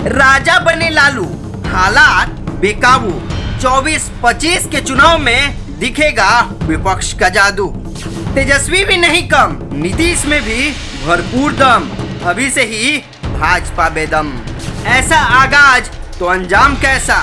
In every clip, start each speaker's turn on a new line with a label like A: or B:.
A: राजा बने लालू, हालात बेकाबू। 24-25 के चुनाव में दिखेगा विपक्ष का जादू। तेजस्वी भी नहीं कम, नीतीश में भी भरपूर दम। अभी से ही भाजपा बेदम। ऐसा आगाज तो अंजाम कैसा।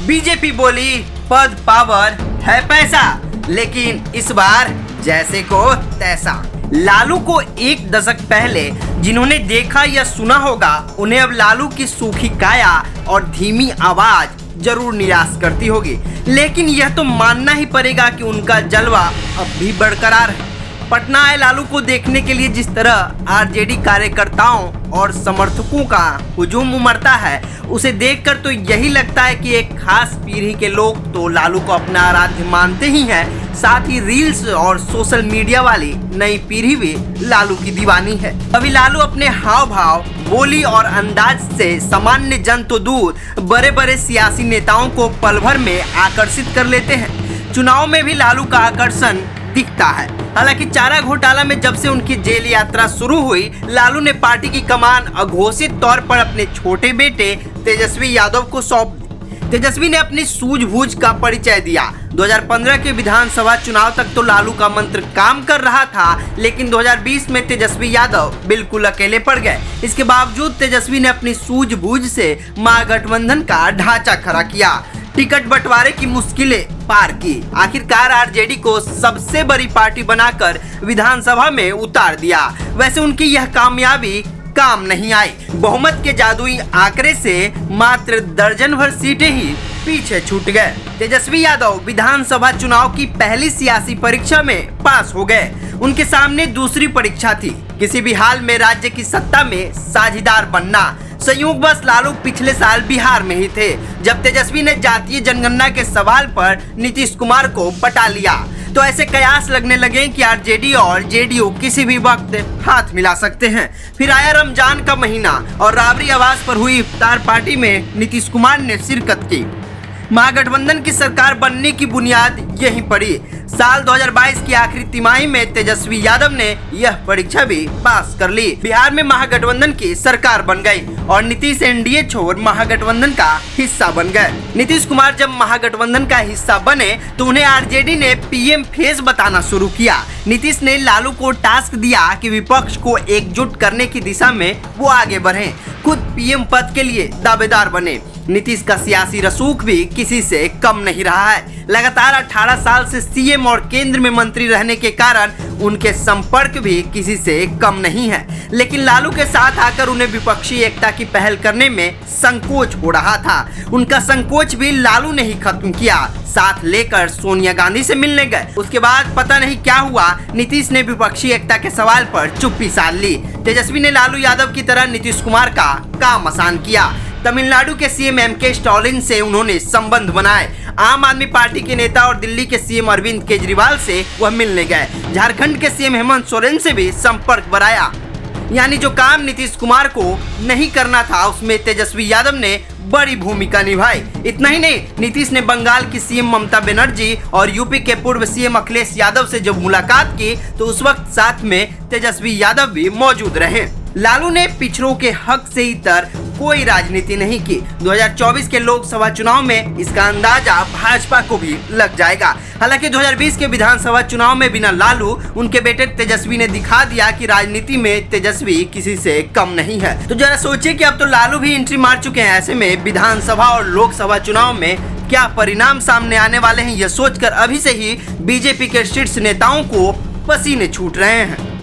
A: बीजेपी बोली पद पावर है पैसा, लेकिन इस बार जैसे को तैसा। लालू को एक दशक पहले जिन्होंने देखा या सुना होगा, उन्हें अब लालू की सूखी काया और धीमी आवाज जरूर निराश करती होगी, लेकिन यह तो मानना ही पड़ेगा कि उनका जलवा अब भी बरकरार है। पटना आए लालू को देखने के लिए जिस तरह आरजेडी कार्यकर्ताओं और समर्थकों का हुजूम उमड़ता है, उसे देखकर तो यही लगता है कि एक खास पीढ़ी के लोग तो लालू को अपना आराध्य मानते ही हैं, साथ ही रील्स और सोशल मीडिया वाली नई पीढ़ी भी लालू की दीवानी है। अभी लालू अपने हाव भाव, बोली और अंदाज से सामान्य जन तो दूर, बड़े बड़े सियासी नेताओं को पल भर में आकर्षित कर लेते हैं। चुनाव में भी लालू का आकर्षण दिखता है। हालांकि चारा घोटाला में जब से उनकी जेल यात्रा शुरू हुई, लालू ने पार्टी की कमान अघोषित तौर पर अपने छोटे बेटे तेजस्वी यादव को सौंप दी। तेजस्वी ने अपनी सूझबूझ का परिचय दिया। 2015 के विधानसभा चुनाव तक तो लालू का मंत्र काम कर रहा था, लेकिन 2020 में तेजस्वी यादव बिल्कुल अकेले पड़ गए। इसके बावजूद तेजस्वी ने अपनी सूझबूझ से महागठबंधन का ढांचा खड़ा किया, टिकट बंटवारे की मुश्किलें पार की, आखिरकार आरजेडी को सबसे बड़ी पार्टी बनाकर विधानसभा में उतार दिया। वैसे उनकी यह कामयाबी काम नहीं आई। बहुमत के जादुई आंकड़े से मात्र दर्जन भर सीटें ही पीछे छूट गए। तेजस्वी यादव विधानसभा चुनाव की पहली सियासी परीक्षा में पास हो गए। उनके सामने दूसरी परीक्षा थी, किसी भी हाल में राज्य की सत्ता में साझीदार बनना। संयोग बस लालू पिछले साल बिहार में ही थे, जब तेजस्वी ने जातीय जनगणना के सवाल पर नीतीश कुमार को पटा लिया, तो ऐसे कयास लगने लगे कि आरजेडी और जेडीयू किसी भी वक्त हाथ मिला सकते हैं। फिर आया रमजान का महीना और राबरी आवास पर हुई इफ्तार पार्टी में नीतीश कुमार ने शिरकत की। महागठबंधन की सरकार बनने की बुनियाद यहीं पड़ी। साल 2022 की आखिरी तिमाही में तेजस्वी यादव ने यह परीक्षा भी पास कर ली। बिहार में महागठबंधन की सरकार बन गई और नीतीश एनडीए छोड़ महागठबंधन का हिस्सा बन गए। नीतीश कुमार जब महागठबंधन का हिस्सा बने तो उन्हें आरजेडी ने पीएम फेस बताना शुरू किया। नीतीश ने लालू को टास्क दिया कि विपक्ष को एकजुट करने की दिशा में वो आगे बढ़े, खुद पीएम पद के लिए दावेदार बने। नीतीश का सियासी रसूख भी किसी से कम नहीं रहा है। लगातार 18 साल से सीएम और केंद्र में मंत्री रहने के कारण उनके संपर्क भी किसी से कम नहीं है, लेकिन लालू के साथ आकर उन्हें विपक्षी एकता की पहल करने में संकोच हो रहा था। उनका संकोच भी लालू ने ही खत्म किया, साथ लेकर सोनिया गांधी से मिलने गए। उसके बाद पता नहीं क्या हुआ, नीतीश ने विपक्षी एकता के सवाल पर चुप्पी साध ली। तेजस्वी ने लालू यादव की तरह नीतीश कुमार का काम आसान किया। तमिलनाडु के सीएम एमके स्टालिन से उन्होंने संबंध बनाए। आम आदमी पार्टी के नेता और दिल्ली के सीएम अरविंद केजरीवाल से वह मिलने गए। झारखंड के सीएम हेमंत सोरेन से भी संपर्क बढ़ाया। यानी जो काम नीतीश कुमार को नहीं करना था, उसमें तेजस्वी यादव ने बड़ी भूमिका निभाई। इतना ही नहीं, नीतीश ने बंगाल की सीएम ममता बनर्जी और यूपी के पूर्व सीएम अखिलेश यादव से जब मुलाकात की, तो उस वक्त साथ में तेजस्वी यादव भी मौजूद रहे। लालू ने पिछड़ों के हक से इतर कोई राजनीति नहीं की। 2024 के लोकसभा चुनाव में इसका अंदाजा भाजपा को भी लग जाएगा। हालांकि 2020 के विधानसभा चुनाव में बिना लालू उनके बेटे तेजस्वी ने दिखा दिया कि राजनीति में तेजस्वी किसी से कम नहीं है। तो जरा सोचिए कि अब तो लालू भी एंट्री मार चुके हैं। ऐसे में विधानसभा और लोकसभा चुनाव में क्या परिणाम सामने आने वाले हैं, यह सोचकर अभी से ही बीजेपी के शीर्ष नेताओं को पसीने छूट रहे हैं।